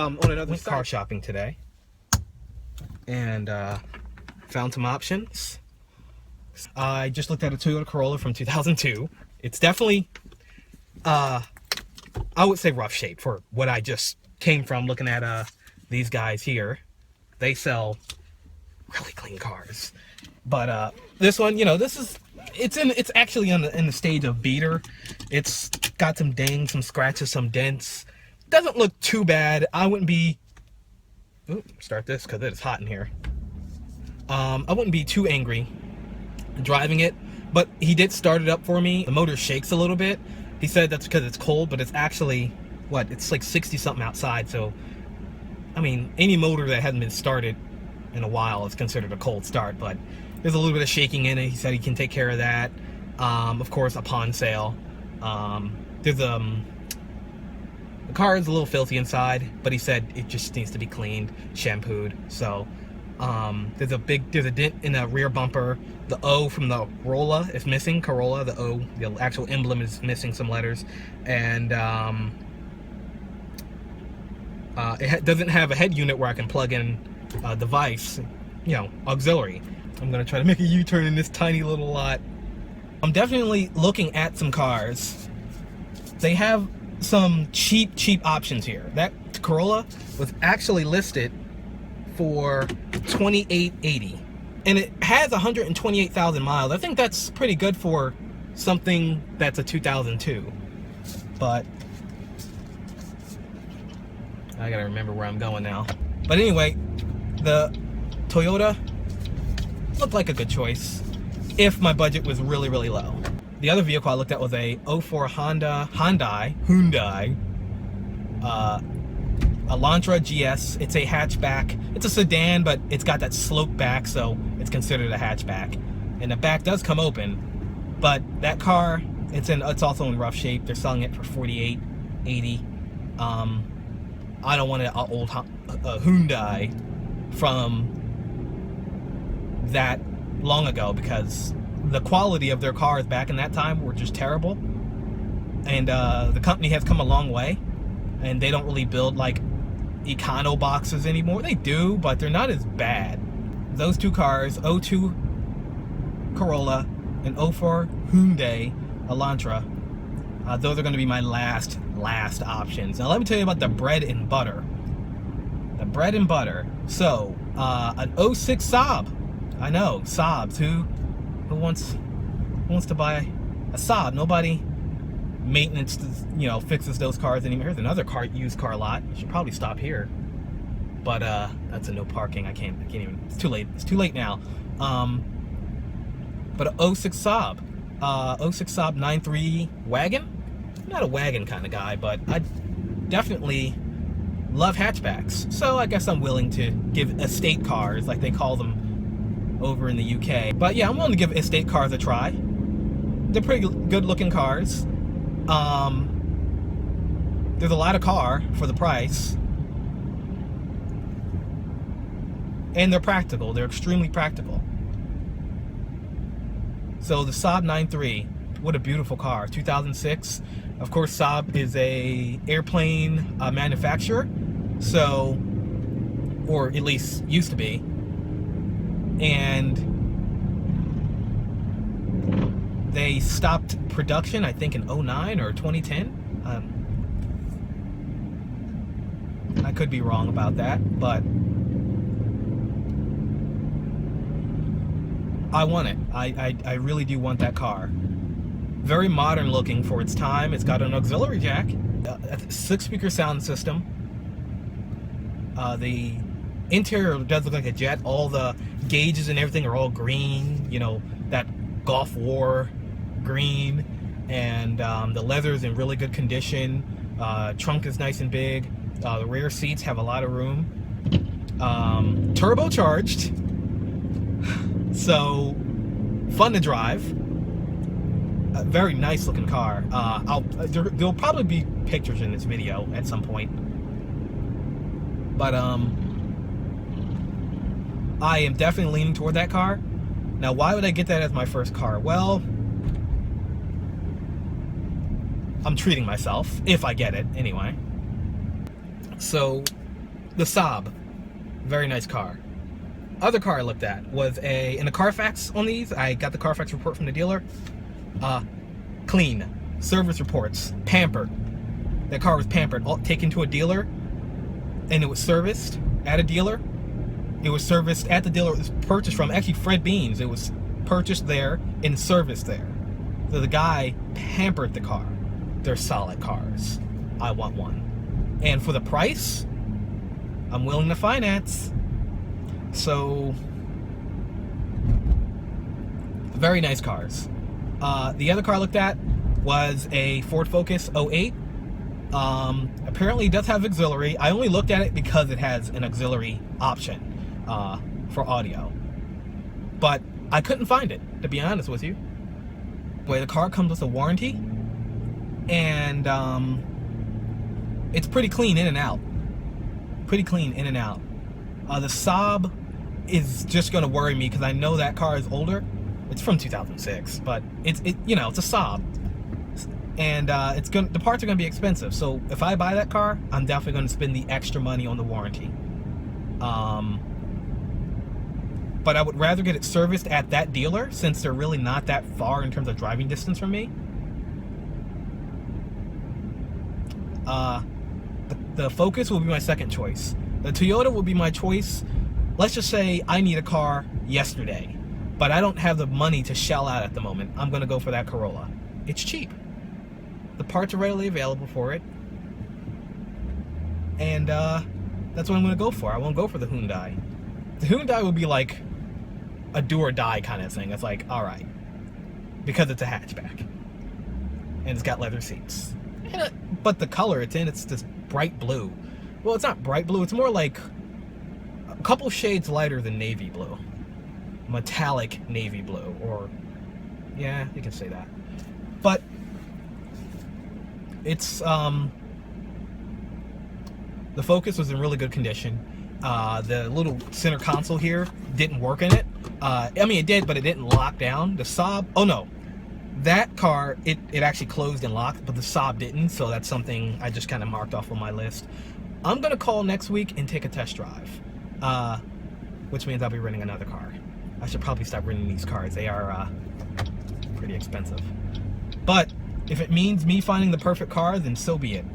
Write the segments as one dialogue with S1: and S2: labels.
S1: On another
S2: Went car shopping today and found some options. I just looked at a Toyota Corolla from 2002. It's definitely, I would say, rough shape for what I just came from looking at these guys here. They sell really clean cars, but this one, you know, it's actually in the stage of beater. It's got some dings, some scratches, some dents. Doesn't look too bad. I wouldn't be, start this because it's hot in here. I wouldn't be too angry driving it, but he did start it up for me. The motor shakes a little bit. He said that's because it's cold, but it's actually, what, it's like 60 something outside. So I mean, any motor that hasn't been started in a while is considered a cold start, but there's a little bit of shaking in it. He said he can take care of that. Of course, upon sale. The car is a little filthy inside, but he said it just needs to be cleaned, shampooed. So there's a dent in the rear bumper. The O from the Corolla is missing. Corolla, the O, the actual emblem is missing some letters, and it doesn't have a head unit where I can plug in a device, you know, auxiliary. I'm gonna try to make a U-turn in this tiny little lot. I'm definitely looking at some cars. They have some cheap options here. That Corolla was actually listed for $28.80, and it has 128,000 miles. I think that's pretty good for something that's a 2002. But I gotta remember where I'm going now. But anyway, the Toyota looked like a good choice if my budget was really low. The other vehicle I looked at was a 04 Hyundai Elantra GS. It's a hatchback. It's a sedan, but it's got that slope back, so it's considered a hatchback. And the back does come open, but that car, it's also in rough shape. They're selling it for $48.80. I don't want an old Hyundai from that long ago, because the quality of their cars back in that time were just terrible. And the company has come a long way, and they don't really build like econo boxes anymore. They do, but they're not as bad. Those two cars, 02 Corolla and 04 Hyundai Elantra, those are going to be my last options. Now let me tell you about the bread and butter. The bread and butter. So an 06 Saab. I know, Saabs. Who wants to buy a Saab? Nobody maintenance, you know, fixes those cars anymore. Here's another used car lot. I should probably stop here, but that's a no parking. I can't even. It's too late. It's too late now. But a 06 Saab, 06 Saab 9.3 wagon. I'm not a wagon kind of guy, but I definitely love hatchbacks. So I guess I'm willing to give estate cars, like they call them over in the UK. But yeah, I'm willing to give estate cars a try. They're pretty good looking cars. There's a lot of car for the price, and they're practical. They're extremely practical. So the Saab 9.3, what a beautiful car. 2006. Of course, Saab is a airplane manufacturer, so, or at least used to be. And they stopped production, I think, in 09 or 2010. I could be wrong about that, but I want it. I really do want that car. Very modern looking for its time. It's got an auxiliary jack, a 6-speaker sound system. The interior does look like a jet. All the gauges and everything are all green, you know, that Gulf War green. And the leather's in really good condition. Trunk is nice and big. The rear seats have a lot of room. Turbocharged, so fun to drive. A very nice looking car. There'll probably be pictures in this video at some point, but I am definitely leaning toward that car. Now, why would I get that as my first car? Well, I'm treating myself if I get it anyway. So the Saab, very nice car. Other car I looked at was in the Carfax on these. I got the Carfax report from the dealer. Clean, service reports, pampered. That car was pampered, all taken to a dealer, and it was serviced at a dealer. It was serviced at the dealer it was purchased from. Actually, Fred Beans. It was purchased there and serviced there. So the guy pampered the car. They're solid cars. I want one. And for the price, I'm willing to finance. So, very nice cars. The other car I looked at was a Ford Focus 08. Apparently it does have auxiliary. I only looked at it because it has an auxiliary option for audio. But I couldn't find it, to be honest with you. But the car comes with a warranty, and it's pretty clean in and out. Pretty clean in and out. The Saab is just going to worry me because I know that car is older. It's from 2006, but it's a Saab, and the parts are going to be expensive. So if I buy that car, I'm definitely going to spend the extra money on the warranty. But I would rather get it serviced at that dealer since they're really not that far in terms of driving distance from me. The Focus will be my second choice. The Toyota will be my choice. Let's just say I need a car yesterday, but I don't have the money to shell out at the moment. I'm going to go for that Corolla. It's cheap. The parts are readily available for it. And that's what I'm going to go for. I won't go for the Hyundai. The Hyundai will be like a do or die kind of thing. It's like, all right, because it's a hatchback and it's got leather seats. But the color it's in, it's this bright blue. Well, it's not bright blue. It's more like a couple shades lighter than navy blue. Metallic navy blue, or yeah, you can say that. But it's the Focus was in really good condition. The little center console here didn't work in it. I mean, it did, but it didn't lock down. The Saab, oh no, that car, it actually closed and locked, but the Saab didn't, so that's something I just kind of marked off on my list. I'm going to call next week and take a test drive, which means I'll be renting another car. I should probably stop renting these cars. They are pretty expensive. But if it means me finding the perfect car, then so be it.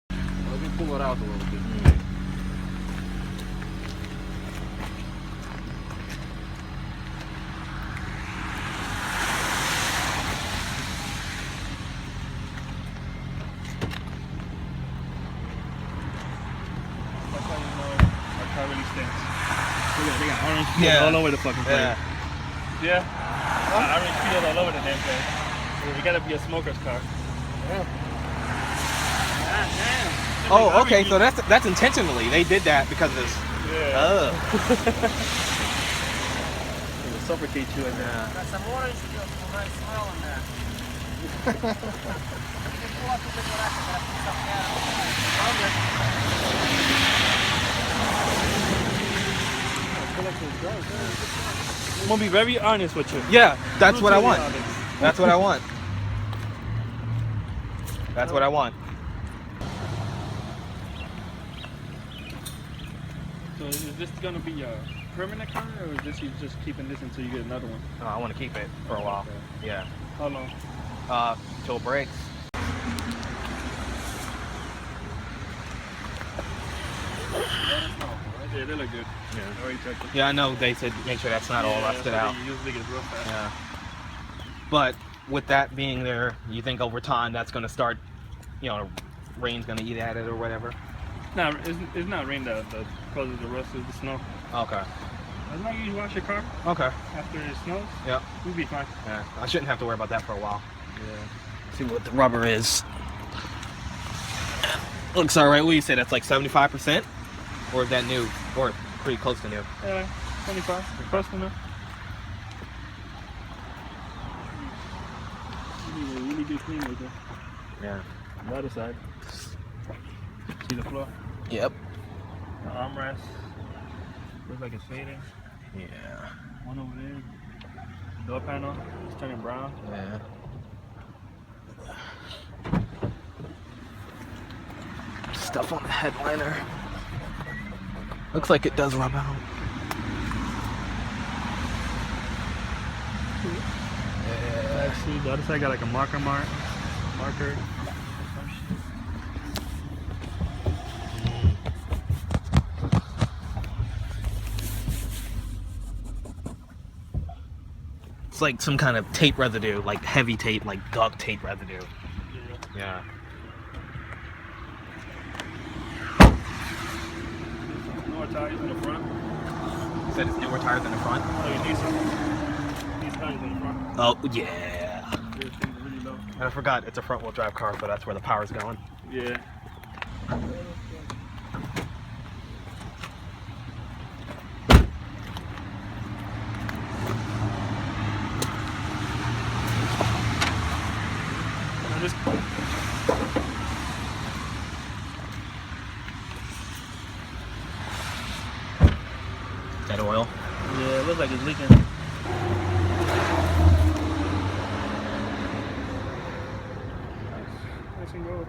S1: Let me pull it out a little bit.
S3: They got orange peels all over the fucking place. Yeah? Orange peels all over the damn place. You gotta be a smoker's car.
S1: Yeah.
S3: God damn.
S2: Oh, okay, so that's intentionally. They did that because of this.
S3: Yeah.
S2: Oh.
S3: It'll suffocate you in there.
S1: Got some orange peels, some nice smell in there. You can pull up the big one after that.
S3: I'm gonna be very honest with you.
S2: Yeah, that's what I want.
S3: Honest.
S2: That's what I want. That's what I want.
S3: So is this gonna be a permanent car, or is this you just keeping this until you get another one?
S2: Oh, I want to keep it for a while.
S3: Okay.
S2: Yeah.
S3: How long?
S2: Till it breaks.
S3: Yeah, they look good.
S2: Yeah.
S3: I already checked it.
S2: Yeah, I know they said make sure that's not all rusted out.
S3: Usually gets real fast.
S2: Yeah. But with that being there, you think over time that's going to start, rain's going to eat at it or whatever?
S3: No, it's not rain that causes the rust, it's the snow.
S2: Okay.
S3: As long as you wash your car
S2: Okay.
S3: after it snows,
S2: Yep.
S3: you'll be fine.
S2: Yeah. I shouldn't have to worry about that for a while.
S3: Yeah.
S2: See what the rubber is. Looks all right. What do you say? That's like 75%? Or is that new? Or pretty close to new?
S3: Yeah, 25. Close enough. You need a really good clean with it.
S2: Yeah.
S3: On the other side. See the floor?
S2: Yep.
S3: The armrest. Looks like it's fading.
S2: Yeah.
S3: One over there. Door panel. It's turning brown.
S2: Yeah. stuff on the headliner. Looks like it does rub out.
S3: Actually, the other side got like a marker.
S2: It's like some kind of tape residue, like heavy tape, like duct tape residue. Yeah.
S3: Newer tires in the front.
S2: You said it's newer tires in the front?
S3: Oh, yeah, these tires in the front.
S2: Oh, yeah.
S3: They're really low.
S2: I forgot, it's a front-wheel drive car, so that's where the power's going.
S3: Yeah.
S2: Is that oil?
S3: Yeah, it looks like it's leaking. Nice and good.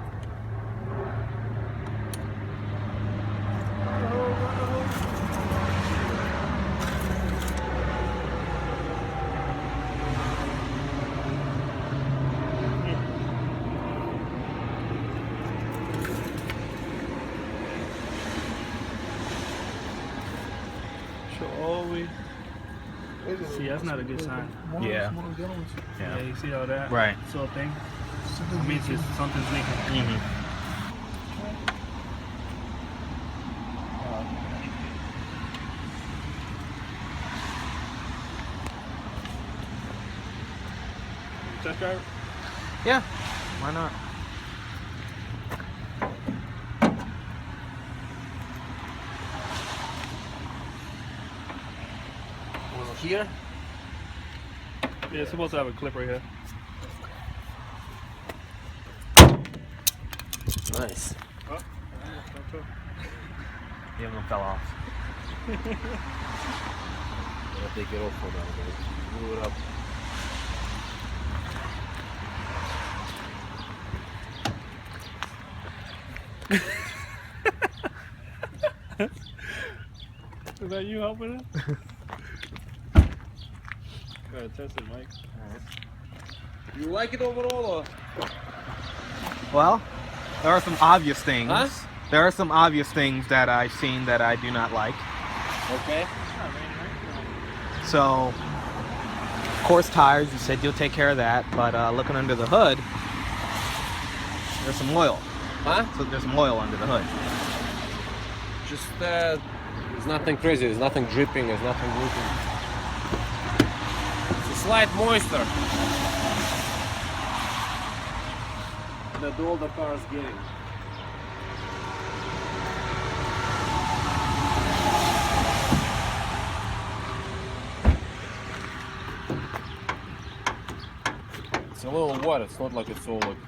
S3: See, that's not a good sign.
S2: Yeah.
S3: Yeah, you see all that?
S2: Right.
S3: Sort of thing. It means it's something's leaking. Test drive?
S2: Yeah, why not?
S1: Here?
S3: Yeah, it's supposed to have a clip right here.
S1: Nice.
S3: Oh.
S2: The emblem fell off.
S1: I'll take it off for now, guys. Move it up.
S3: Is that you helping it? Go ahead, test it, Mike.
S1: You like it overall, or?
S2: Well, there are some obvious things.
S1: Huh?
S2: There are some obvious things that I've seen that I do not like.
S1: Okay.
S2: So, of course, tires, you said you'll take care of that, but looking under the hood, there's some oil.
S1: Huh?
S2: So there's some oil under the hood.
S1: Just, there's nothing crazy, there's nothing dripping, there's nothing leaking. It's a slight moisture that all the cars getting. It's a little wet, it's not like it's all like